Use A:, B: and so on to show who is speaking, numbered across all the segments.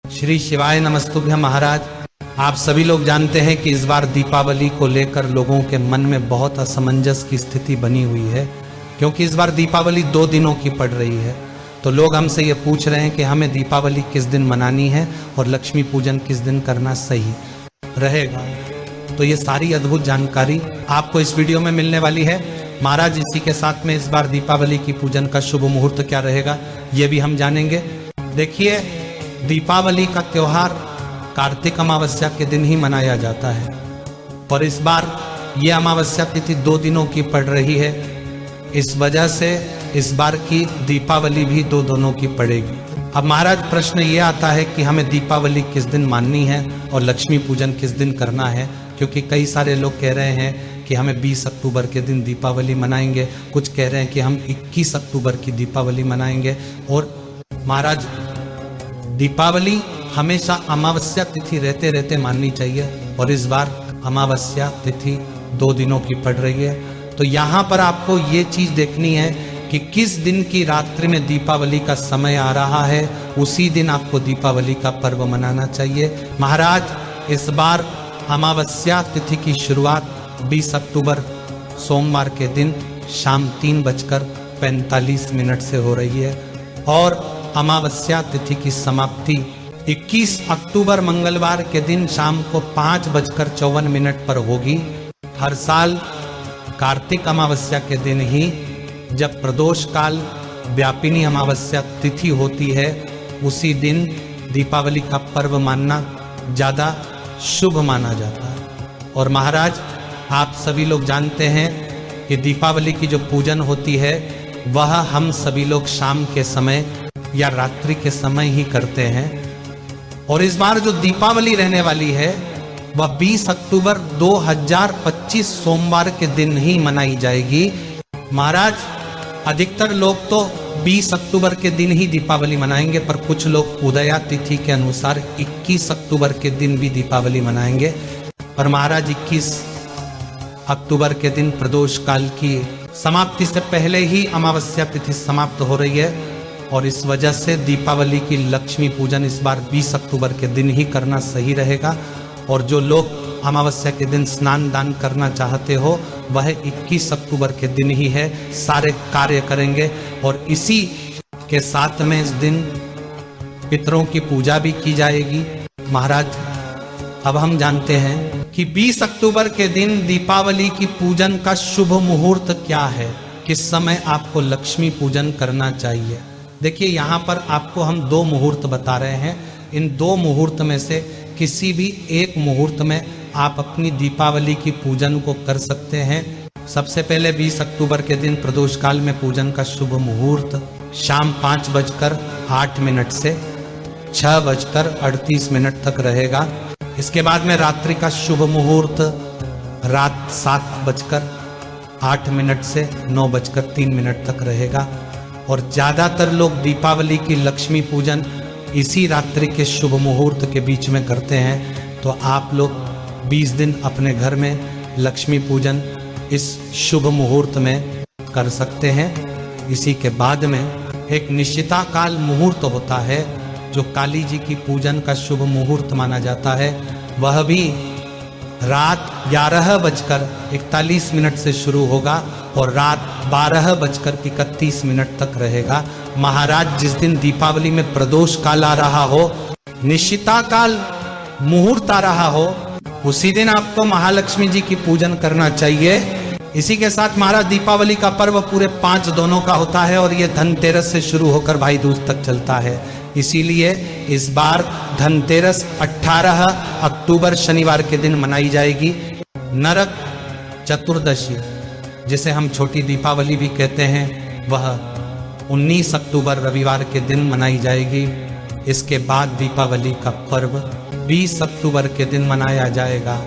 A: श्री शिवाय नमस्तुभ्यं। महाराज, आप सभी लोग जानते हैं कि इस बार दीपावली को लेकर लोगों के मन में बहुत असमंजस की स्थिति बनी हुई है, क्योंकि इस बार दीपावली 2 दिनों की पड़ रही है। तो लोग हमसे ये पूछ रहे हैं कि हमें दीपावली किस दिन मनानी है और लक्ष्मी पूजन किस दिन करना सही रहेगा। तो ये सारी अद्भुत जानकारी आपको इस वीडियो में मिलने वाली है। महाराज, इसी के साथ में इस बार दीपावली की पूजन का शुभ मुहूर्त क्या रहेगा ये भी हम जानेंगे। देखिए, दीपावली का त्योहार कार्तिक अमावस्या के दिन ही मनाया जाता है और इस बार ये अमावस्या तिथि 2 दिनों की पड़ रही है। इस वजह से इस बार की दीपावली भी 2 दिनों की पड़ेगी। अब महाराज, प्रश्न ये आता है कि हमें दीपावली किस दिन माननी है और लक्ष्मी पूजन किस दिन करना है, क्योंकि कई सारे लोग कह रहे हैं कि हमें 20 अक्टूबर के दिन दीपावली मनाएंगे, कुछ कह रहे हैं कि हम 21 अक्टूबर की दीपावली मनाएंगे। और महाराज, दीपावली हमेशा अमावस्या तिथि रहते रहते माननी चाहिए और इस बार अमावस्या तिथि 2 दिनों की पड़ रही है। तो यहाँ पर आपको ये चीज देखनी है कि किस दिन की रात्रि में दीपावली का समय आ रहा है, उसी दिन आपको दीपावली का पर्व मनाना चाहिए। महाराज, इस बार अमावस्या तिथि की शुरुआत 20 अक्टूबर सोमवार के दिन शाम 3:45 से हो रही है और अमावस्या तिथि की समाप्ति 21 अक्टूबर मंगलवार के दिन शाम को 5:54 पर होगी। हर साल कार्तिक अमावस्या के दिन ही, जब प्रदोष काल व्यापिनी अमावस्या तिथि होती है, उसी दिन दीपावली का पर्व मानना ज्यादा शुभ माना जाता है। और महाराज, आप सभी लोग जानते हैं कि दीपावली की जो पूजन होती है वह हम सभी लोग शाम के समय या रात्रि के समय ही करते हैं। और इस बार जो दीपावली रहने वाली है वह 20 अक्टूबर 2025 सोमवार के दिन ही मनाई जाएगी। महाराज, अधिकतर लोग तो 20 अक्टूबर के दिन ही दीपावली मनाएंगे, पर कुछ लोग उदया तिथि के अनुसार 21 अक्टूबर के दिन भी दीपावली मनाएंगे। पर महाराज, 21 अक्टूबर के दिन प्रदोष काल की समाप्ति से पहले ही अमावस्या तिथि समाप्त हो रही है और इस वजह से दीपावली की लक्ष्मी पूजन इस बार 20 अक्टूबर के दिन ही करना सही रहेगा। और जो लोग अमावस्या के दिन स्नान दान करना चाहते हो वह 21 अक्टूबर के दिन ही है, सारे कार्य करेंगे। और इसी के साथ में इस दिन पितरों की पूजा भी की जाएगी। महाराज, अब हम जानते हैं कि 20 अक्टूबर के दिन दीपावली की पूजन का शुभ मुहूर्त क्या है, किस समय आपको लक्ष्मी पूजन करना चाहिए। देखिए, यहाँ पर आपको हम 2 मुहूर्त बता रहे हैं। इन 2 मुहूर्त में से किसी भी एक मुहूर्त में आप अपनी दीपावली की पूजन को कर सकते हैं। सबसे पहले 20 अक्टूबर के दिन प्रदोष काल में पूजन का शुभ मुहूर्त शाम 5:08 से 6:38 तक रहेगा। इसके बाद में रात्रि का शुभ मुहूर्त रात 7:08 से 9:03 तक रहेगा। और ज्यादातर लोग दीपावली की लक्ष्मी पूजन इसी रात्रि के शुभ मुहूर्त के बीच में करते हैं। तो आप लोग 20 दिन अपने घर में लक्ष्मी पूजन इस शुभ मुहूर्त में कर सकते हैं। इसी के बाद में एक निश्चिता काल मुहूर्त होता है जो काली जी की पूजन का शुभ मुहूर्त माना जाता है। वह भी रात 11:41 से शुरू होगा और रात 12:31 तक रहेगा। महाराज, जिस दिन दीपावली में प्रदोष काल आ रहा हो, निश्चिता काल मुहूर्त आ रहा हो, उसी दिन आपको महालक्ष्मी जी की पूजन करना चाहिए। इसी के साथ महाराज, दीपावली का पर्व पूरे 5 दिनों का होता है और ये धनतेरस से शुरू होकर भाई दूज तक चलता है। इसीलिए इस बार धनतेरस 18 अक्टूबर शनिवार के दिन मनाई जाएगी। नरक चतुर्दशी, जिसे हम छोटी दीपावली भी कहते हैं, वह 19 अक्टूबर रविवार के दिन मनाई जाएगी। इसके बाद दीपावली का पर्व 20 अक्टूबर के दिन मनाया जाएगा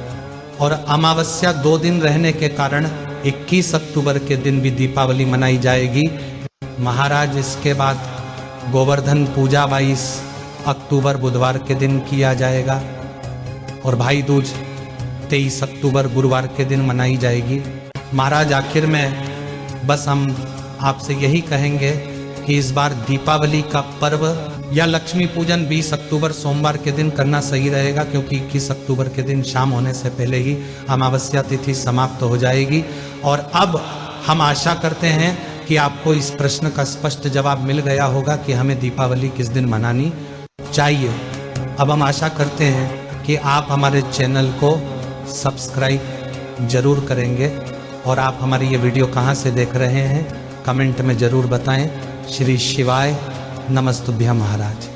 A: और अमावस्या 2 दिन रहने के कारण 21 अक्टूबर के दिन भी दीपावली मनाई जाएगी। महाराज, इसके बाद गोवर्धन पूजा 22 अक्टूबर बुधवार के दिन किया जाएगा और भाई दूज 23 अक्टूबर गुरुवार के दिन मनाई जाएगी। महाराज, आखिर में बस हम आपसे यही कहेंगे कि इस बार दीपावली का पर्व या लक्ष्मी पूजन 20 अक्टूबर सोमवार के दिन करना सही रहेगा, क्योंकि 21 अक्टूबर के दिन शाम होने से पहले ही अमावस्या तिथि समाप्त हो जाएगी। और अब हम आशा करते हैं कि आपको इस प्रश्न का स्पष्ट जवाब मिल गया होगा कि हमें दीपावली किस दिन मनानी चाहिए। अब हम आशा करते हैं कि आप हमारे चैनल को सब्सक्राइब जरूर करेंगे, और आप हमारी ये वीडियो कहाँ से देख रहे हैं कमेंट में जरूर बताएं। श्री शिवाय नमस्तुभ्यं महाराज।